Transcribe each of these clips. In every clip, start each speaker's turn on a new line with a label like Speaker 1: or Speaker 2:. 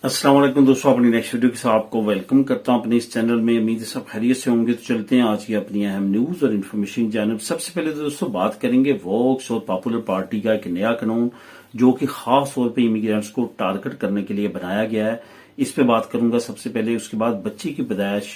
Speaker 1: अस्सलाम वालेकुम दोस्तों, अपनी नेक्स्ट वीडियो के साथ आपको वेलकम करता हूं अपने इस चैनल में। उम्मीद है सब खैरियत से होंगे। तो चलते हैं आज की अपनी अहम न्यूज और इन्फॉर्मेशन जानब। सबसे पहले तो दोस्तों बात करेंगे वोक्स और पॉपुलर पार्टी का एक नया कानून जो कि खास तौर पे इमिग्रेंट्स को टारगेट करने के लिए बनाया गया है। इस पे बात करूंगा सबसे पहले। उसके बाद बच्चे की पैदाइश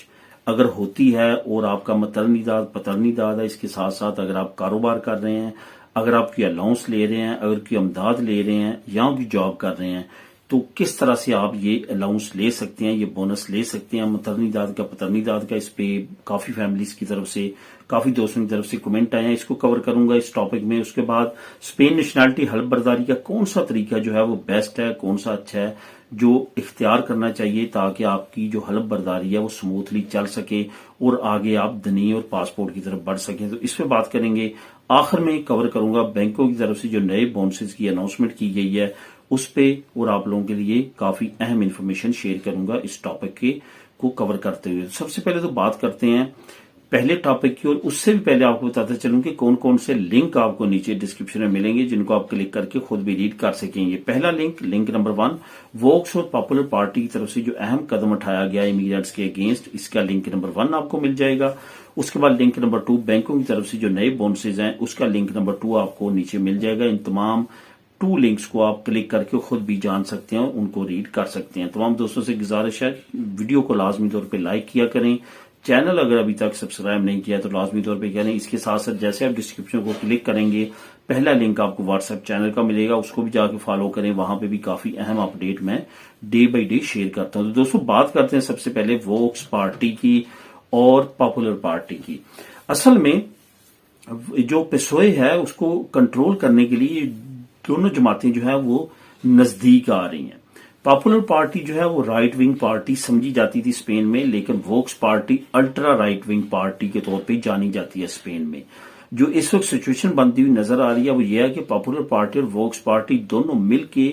Speaker 1: अगर होती है और आपका मतरनी दाद पतरनी दाद है, इसके साथ साथ अगर आप कारोबार कर रहे हैं, अगर आप कोई अलाउंस ले रहे हैं, अगर कोई अमदाद ले रहे हैं या भी जॉब कर रहे हैं, तो किस तरह से आप ये अलाउंस ले सकते हैं, ये बोनस ले सकते हैं मतरनी दाद का पतरनी दाद का। इस पे काफी फैमिलीज की तरफ से, काफी दोस्तों की तरफ से कमेंट आए हैं, इसको कवर करूंगा इस टॉपिक में। उसके बाद स्पेन नेशनैलिटी हल्फ बर्दारी का कौन सा तरीका जो है वो बेस्ट है, कौन सा अच्छा है जो इख्तियार करना चाहिए ताकि आपकी जो हल्फ बर्दारी है वो स्मूथली चल सके और आगे आप धनी और पासपोर्ट की तरफ बढ़ सकें। तो इस पे बात करेंगे। आखिर में कवर करूंगा बैंकों की तरफ से जो नए बोनसेस की अनाउंसमेंट की गई है उस पे, और आप लोगों के लिए काफी अहम इंफॉर्मेशन शेयर करूंगा इस टॉपिक के को कवर करते हुए। सबसे पहले तो बात करते हैं पहले टॉपिक की, और उससे भी पहले आपको बताते चलूं कि कौन कौन से लिंक आपको नीचे डिस्क्रिप्शन में मिलेंगे जिनको आप क्लिक करके खुद भी रीड कर सकेंगे। पहला लिंक नंबर 1, वोक्स और पॉपुलर पार्टी की तरफ से जो अहम कदम उठाया गया इमिग्रेंट्स के अगेंस्ट, इसका लिंक नंबर 1 आपको मिल जाएगा। उसके बाद लिंक नंबर 2, बैंकों की तरफ से जो नए बोनसेज हैं उसका लिंक नंबर 2 आपको नीचे मिल जाएगा। इन तमाम 2 लिंक्स को आप क्लिक करके खुद भी जान सकते हैं, उनको रीड कर सकते हैं। तमाम दोस्तों से गुजारिश है वीडियो को लाजमी तौर पे लाइक किया करें। चैनल अगर अभी तक सब्सक्राइब नहीं किया तो लाजमी तौर पे करें। इसके साथ साथ जैसे आप डिस्क्रिप्शन को क्लिक करेंगे, पहला लिंक आपको व्हाट्सएप चैनल का मिलेगा, उसको भी जाके फॉलो करें। वहां पे भी काफी अहम अपडेट मैं डे बाई डे शेयर करता हूं। तो दोस्तों बात करते हैं सबसे पहले वोक्स पार्टी की और पॉपुलर पार्टी की। असल में जो पेशोए है उसको कंट्रोल करने के लिए दोनों जमातें जो है वो नजदीक आ रही हैं। पॉपुलर पार्टी जो है वो राइट विंग पार्टी समझी जाती थी स्पेन में, लेकिन Woakes party ultra right wing party के तौर पे जानी जाती है स्पेन में। जो इस वक्त सिचुएशन बनती हुई नजर आ रही है वो ये है कि पॉपुलर पार्टी और वोक्स पार्टी दोनों मिलके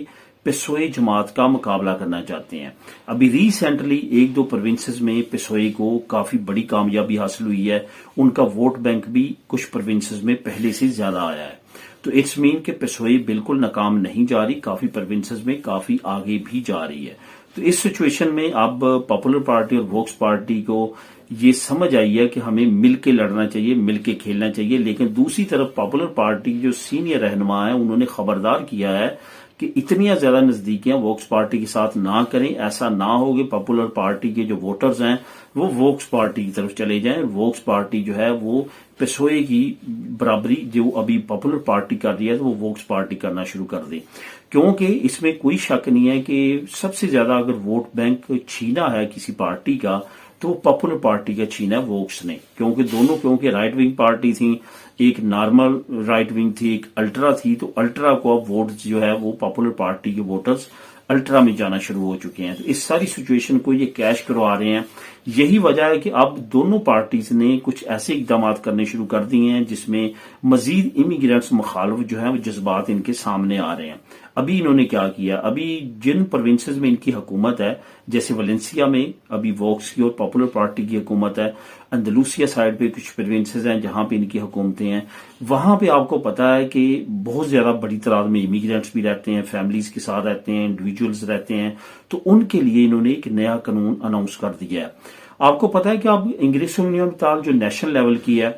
Speaker 1: पेशोए जमात का मुकाबला करना चाहते हैं। अभी रिसेंटली 1-2 प्रोविंसेस में पेशोए को काफी बड़ी कामयाबी हासिल हुई है। उनका वोट बैंक भी कुछ प्रोविंसेस में पहले से ज्यादा आया है। तो इट्स मीन के पेशोए बिल्कुल नाकाम नहीं जा रही, काफी प्रोविंसेस में काफी आगे भी जा रही है। तो इस सिचुएशन में अब पॉपुलर पार्टी और वोक्स पार्टी को ये समझ आई है कि हमें मिलके लड़ना चाहिए, मिलके खेलना चाहिए। लेकिन दूसरी तरफ पॉपुलर पार्टी की जो सीनियर रहनुमा है उन्होंने खबरदार किया है कि इतनी ज्यादा नजदीकियां वोक्स पार्टी के साथ ना करें। ऐसा ना हो कि पॉपुलर पार्टी के जो वोटर्स हैं वो वोक्स पार्टी की तरफ चले जाएं। वोक्स पार्टी जो है वो पेशोए की बराबरी जो अभी पॉपुलर पार्टी कर रही है तो वो वोक्स पार्टी करना शुरू कर दे, क्योंकि इसमें कोई शक नहीं है कि सबसे ज्यादा अगर वोट बैंक छीना है किसी पार्टी का तो पॉपुलर पार्टी का छीना है वोक्स ने। क्योंकि राइट विंग पार्टी थी, एक नॉर्मल राइट विंग थी, एक अल्ट्रा थी। तो अल्ट्रा को अब वोट जो है वो पॉपुलर पार्टी के वोटर्स अल्ट्रा में जाना शुरू हो चुके हैं। तो इस सारी सिचुएशन को ये कैश करवा रहे हैं। यही वजह है कि अब दोनों पार्टीज ने कुछ ऐसे इकदाम करने शुरू कर दिए हैं जिसमें मजीद इमिग्रेंट्स मुखालिफ जो है वो जज्बात इनके सामने आ रहे हैं। अभी इन्होंने क्या किया, अभी जिन प्रोविंसेस में इनकी हुकूमत है, जैसे वलेंसिया में अभी वोक्स की और पॉपुलर पार्टी की हुकूमत है, अंदलूसिया साइड पे कुछ प्रोविंसेस हैं जहां पे इनकी हुकूमतें हैं, वहां पे आपको पता है कि बहुत ज्यादा बड़ी तादाद में इमिग्रेंट्स भी रहते हैं, फैमिलीज के साथ रहते हैं, इंडिविजुअल्स रहते हैं। तो उनके लिए इन्होंने एक नया कानून अनाउंस कर दिया है। आपको पता है कि अब इंग्लिश यूनियन जो नेशनल लेवल की है,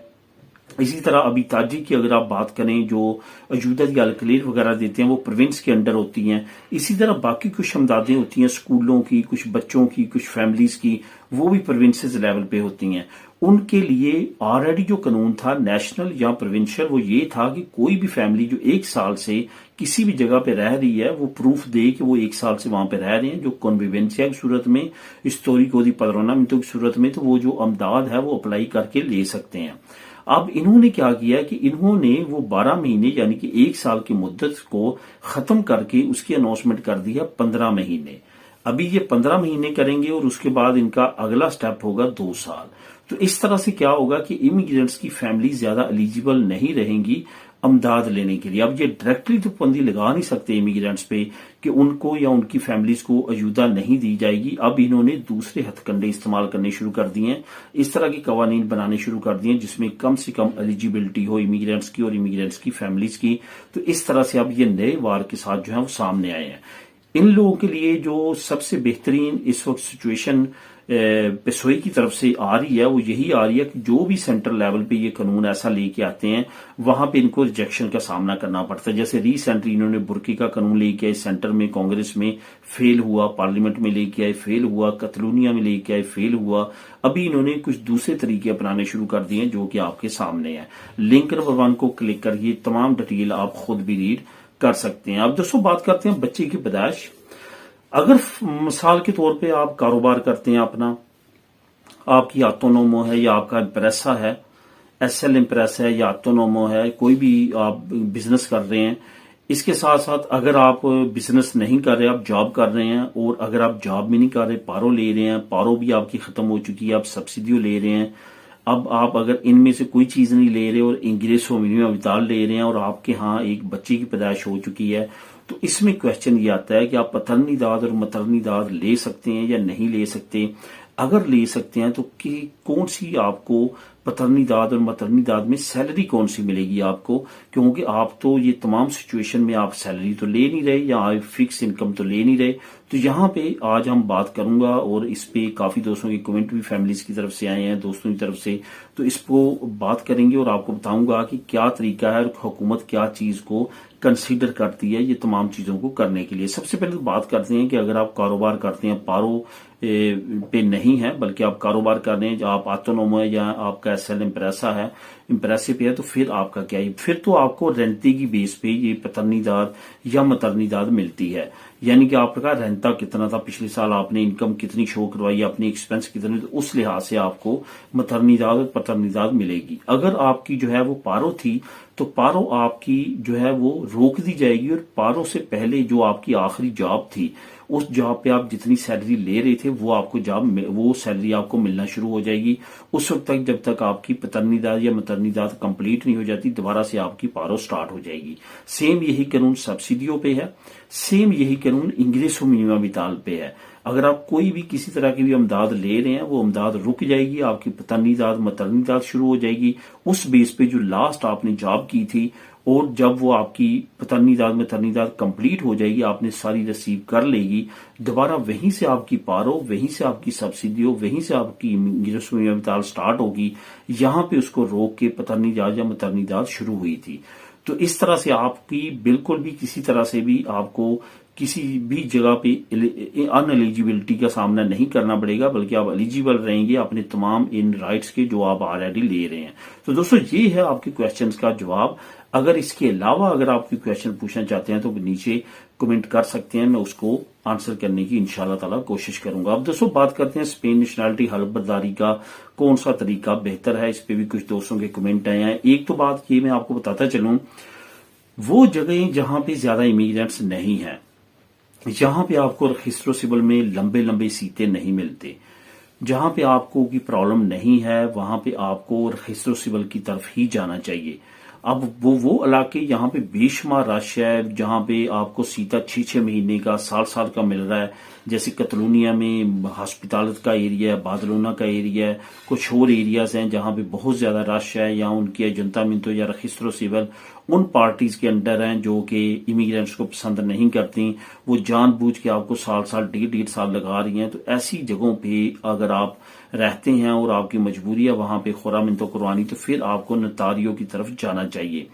Speaker 1: इसी तरह अभी ताजी की अगर आप बात करें जो अजूदत या अलकलीर वगैरह देते हैं वो प्रोविंस के अंडर होती हैं। इसी तरह बाकी कुछ अमदादें होती हैं स्कूलों की, कुछ बच्चों की, कुछ फैमिलीज की, वो भी प्रोविंसेस लेवल पे होती हैं। उनके लिए ऑलरेडी जो कानून था नेशनल या प्रोविंशियल वो ये था कि कोई भी फैमिली जो 1 साल से किसी भी जगह पे रह रही है वो प्रूफ दे कि वो 1 साल से वहां पे रह रहे हैं, जो कॉन्विवेंसिया की सूरत में, हिस्टोरिको दी पद्रोनामिento की सूरत में, तो वो जो अमदाद है वो अप्लाई करके ले सकते हैं। अब इन्होंने क्या किया कि इन्होंने वो 12 महीने यानी कि 1 साल की मुद्दत को खत्म करके उसकी अनाउंसमेंट कर दी है 15 महीने। अभी ये 15 महीने करेंगे और उसके बाद इनका अगला स्टेप होगा 2 साल। तो इस तरह से क्या होगा कि इमिग्रेंट्स की फैमिली ज्यादा एलिजिबल नहीं रहेंगी अमदाद लेने के लिए। अब ये डायरेक्टली तो पाबंदी लगा नहीं सकते इमिग्रेंट्स पे कि उनको या उनकी फैमिलीज को अजूदा नहीं दी जाएगी। अब इन्होंने दूसरे हथकंडे इस्तेमाल करने शुरू कर दिए हैं, इस तरह के कवानीन बनाने शुरू कर दिए हैं जिसमें कम से कम एलिजिबिलिटी हो इमिग्रेंट्स की और इमिग्रेंट्स की फैमिलीज की। तो इस तरह से अब ये नए वार के साथ जो है वो सामने आए हैं। इन लोगों के लिए जो सबसे बेहतरीन इस वक्त सिचुएशन पेशोई की तरफ से आ रही है वो यही आ रही है कि जो भी सेंट्रल लेवल पे ये कानून ऐसा लेके आते हैं वहां पे इनको रिजेक्शन का सामना करना पड़ता है। जैसे रिसेंटली इन्होंने बुर्की का कानून लेके आए, सेंटर में कांग्रेस में फेल हुआ, पार्लियामेंट में लेके आए फेल हुआ, कतलूनिया में लेके आए फेल हुआ। अभी इन्होंने कुछ दूसरे तरीके अपनाने शुरू कर दिए जो कि आपके सामने है। लिंक नंबर 1 को क्लिक करिए, तमाम डिटेल आप खुद भी रीड कर सकते हैं। अब दोस्तों बात करते हैं बच्चे की पैदाइश। अगर मिसाल के तौर पे आप कारोबार करते हैं अपना, आपकी ऑटोनोमो है या आपका इम्प्रेसा है, एसएल इम्प्रेस है या ऑटोनोमो है, कोई भी आप बिजनेस कर रहे हैं, इसके साथ साथ अगर आप बिजनेस नहीं कर रहे, आप जॉब कर रहे हैं, और अगर आप जॉब भी नहीं कर रहे, पारो ले रहे हैं, पारो भी आपकी खत्म हो चुकी है, आप सब्सिडी ले रहे हैं, अब आप अगर इनमें से कोई चीज नहीं ले रहे और इंग्रेसो मिनिमम विताल ले रहे हैं और आपके यहाँ एक बच्चे की पैदाइश हो चुकी है, तो इसमें क्वेश्चन ये आता है कि आप पतरनी दाद और मतरनी दाद ले सकते हैं या नहीं ले सकते। अगर ले सकते हैं तो कि कौन सी आपको पतरनी दाद और मतरनी दाद में सैलरी कौन सी मिलेगी आपको, क्योंकि आप तो ये तमाम सिचुएशन में आप सैलरी तो ले नहीं रहे या आप फिक्स इनकम तो ले नहीं रहे। तो यहाँ पे आज हम बात करूंगा और इस पे काफी दोस्तों के कमेंट भी फैमिलीज की तरफ से आए हैं, दोस्तों की तरफ से, तो इसको बात करेंगे और आपको बताऊंगा कि क्या तरीका है और हुकूमत क्या चीज को कंसीडर करती है ये तमाम चीजों को करने के लिए। सबसे पहले तो बात करते हैं कि अगर आप कारोबार करते हैं, पारो पे नहीं है बल्कि आप कारोबार कर रहे हैं, आप ऑटोनोमो है या आपका एसएल इम्प्रेसा है, इम्प्रेसिव पे है, तो फिर आपका क्या है, फिर तो आपको रेंटे की बेस पे ये पतरनी दाद या मतरनी दाद मिलती है। यानी कि आपका रेंटा कितना था पिछले साल, आपने इनकम कितनी शो करवाई, अपनी एक्सपेंस कितने, तो उस लिहाज से आपको मतरनी दाद और पतरनी दाद मिलेगी। अगर आपकी जो है वो पारो थी तो पारो आपकी जो है वो रोक दी जाएगी और पारो से पहले जो आपकी आखिरी जॉब थी उस जॉब पे आप जितनी सैलरी ले रहे थे वो आपको वो सैलरी आपको मिलना शुरू हो जाएगी। उस वक्त तक जब तक आपकी पतरनी दाद या मतरनी दाद कंप्लीट नहीं हो जाती दोबारा से आपकी पारो स्टार्ट हो जाएगी। सेम यही कानून सब्सिडियों पे है, सेम यही कानून इंग्रेसो मिनिमम विताल पे है। अगर आप कोई भी किसी तरह की भी अमदाद ले रहे हैं वो अमदाद रुक जाएगी, आपकी पतरनी दाद मतरनी दाद शुरू हो जाएगी उस बेस पे जो लास्ट आपने जॉब की थी, और जब वो आपकी पतरनी दाद मतरनी दाद कंप्लीट हो जाएगी, आपने सारी रिसीव कर लेगी, दोबारा वहीं से आपकी पारो, वहीं से आपकी सब्सिडी, वहीं से आपकी मिताल स्टार्ट होगी। यहां पे उसको रोक के पतरनी दाद या मतरनी दाद शुरू हुई थी। तो इस तरह से आपकी बिल्कुल भी किसी तरह से भी आपको किसी भी जगह पे अनएलिजिबिलिटी का सामना नहीं करना पड़ेगा, बल्कि आप एलिजिबल रहेंगे अपने तमाम इन राइट्स के जो आप ऑलरेडी ले रहे हैं। तो दोस्तों ये है आपके क्वेश्चंस का जवाब। अगर इसके अलावा अगर आप कोई क्वेश्चन पूछना चाहते हैं तो नीचे कमेंट कर सकते हैं, मैं उसको आंसर करने की इंशाल्लाह ताला कोशिश करूंगा। अब दोस्तों बात करते हैं स्पेन नेशनैलिटी हलफ बर्दारी का कौन सा तरीका बेहतर है, इस पे भी कुछ दोस्तों के कमेंट आए हैं। एक तो बात ये मैं आपको बताता चलूं, वो जगह जहां पे ज्यादा इमिग्रेंट्स नहीं है, जहां पे आपको रजिस्ट्रो सिविल में लंबे लंबे सीटें नहीं मिलते, जहां पे आपको की प्रॉब्लम नहीं है, वहां पे आपको रजिस्ट्रो सिविल की तरफ ही जाना चाहिए। अब वो इलाके यहाँ पे बेशुमार रश है, जहां पे आपको सीधा 6-6 महीने का साल का मिल रहा है। जैसे कतलूनिया में हॉस्पिटालत का एरिया है, बादलोना का एरिया है, कुछ और एरियाज हैं जहां पे बहुत ज्यादा रश है, या उनकी अजंतामिंतो या रजिस्ट्रो सिविल उन पार्टीज के अंडर हैं जो कि इमिग्रेंट्स को पसंद नहीं करती, वो जानबूझ के आपको साल 1.5 लगा रही हैं। तो ऐसी जगहों पे अगर आप रहते हैं और आपकी मजबूरी है वहां पे खुरा मिनतो करवानी, तो फिर आपको नतारियों की तरफ जाना चाहिए।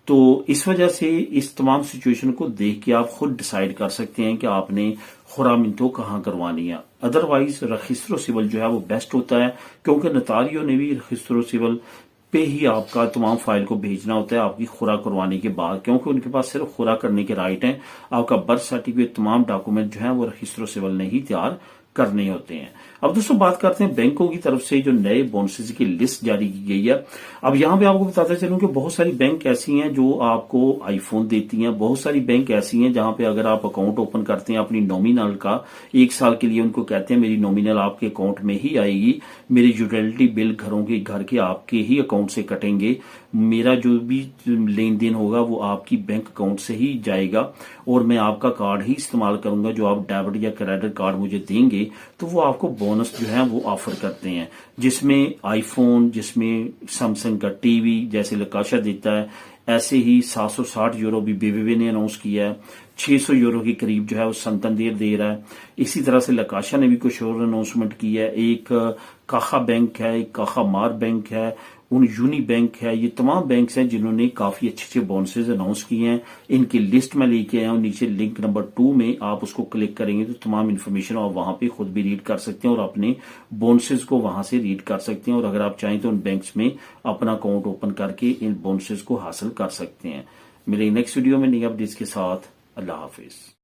Speaker 1: तो इस वजह से इस तमाम सिचुएशन को देख के आप खुद डिसाइड कर सकते हैं कि आपने खुरा मिनतो कहाँ करवानी है। अदरवाइज रजिस्ट्रो सिविल जो है वो बेस्ट होता है, क्योंकि नतारियों ने भी रजिस्ट्रो सिविल पे ही आपका तमाम फाइल को भेजना होता है आपकी खुरा करवाने के बाद, क्योंकि उनके पास सिर्फ खुरा करने के राइट हैं। आपका बर्थ सर्टिफिकेट तमाम डॉक्यूमेंट जो है वो रजिस्ट्रो सिविल ने ही तैयार करने होते हैं। अब दोस्तों बात करते हैं बैंकों की तरफ से जो नए बोनसेस की लिस्ट जारी की गई है। अब यहां पे आपको बताते चलूं कि बहुत सारी बैंक ऐसी हैं जो आपको आईफोन देती हैं, बहुत सारी बैंक ऐसी हैं जहां पे अगर आप अकाउंट ओपन करते हैं अपनी नॉमिनल का 1 साल के लिए, उनको कहते हैं मेरी नॉमिनल आपके अकाउंट में ही आएगी, मेरी यूटिलिटी बिल घर के आपके ही अकाउंट से कटेंगे, मेरा जो भी लेन देन होगा वो आपकी बैंक अकाउंट से ही जाएगा, और मैं आपका कार्ड ही इस्तेमाल करूंगा, जो आप डेबिट या क्रेडिट कार्ड मुझे देंगे तो वो आपको बोनस जो है वो ऑफर करते हैं, जिसमें आईफोन, जिसमें सैमसंग का टीवी जैसे लकाशा देता है, ऐसे ही 760 यूरो भी बीबीबी ने अनाउंस किया है। 600 यूरो के करीब जो है वो संतंदेर दे रहा है। इसी तरह से लकाशा ने भी कुछ और अनाउंसमेंट की है। एक काखा बैंक है, एक काखा मार बैंक है, यूनी बैंक है। ये तमाम बैंक्स हैं जिन्होंने काफी अच्छे अच्छे बोनसेज अनाउंस किए हैं। इनकी लिस्ट में लेके आया हूं। नीचे लिंक नंबर 2 में आप उसको क्लिक करेंगे तो तमाम इन्फॉर्मेशन आप वहां पे खुद भी रीड कर सकते हैं और अपने बोनसेज को वहां से रीड कर सकते हैं। और अगर आप चाहें तो उन बैंक्स में अपना अकाउंट ओपन करके इन बोनसेज को हासिल कर सकते हैं। मिलेंगे नेक्स्ट वीडियो में नई अपडेट्स के साथ। अल्लाह हाफिज।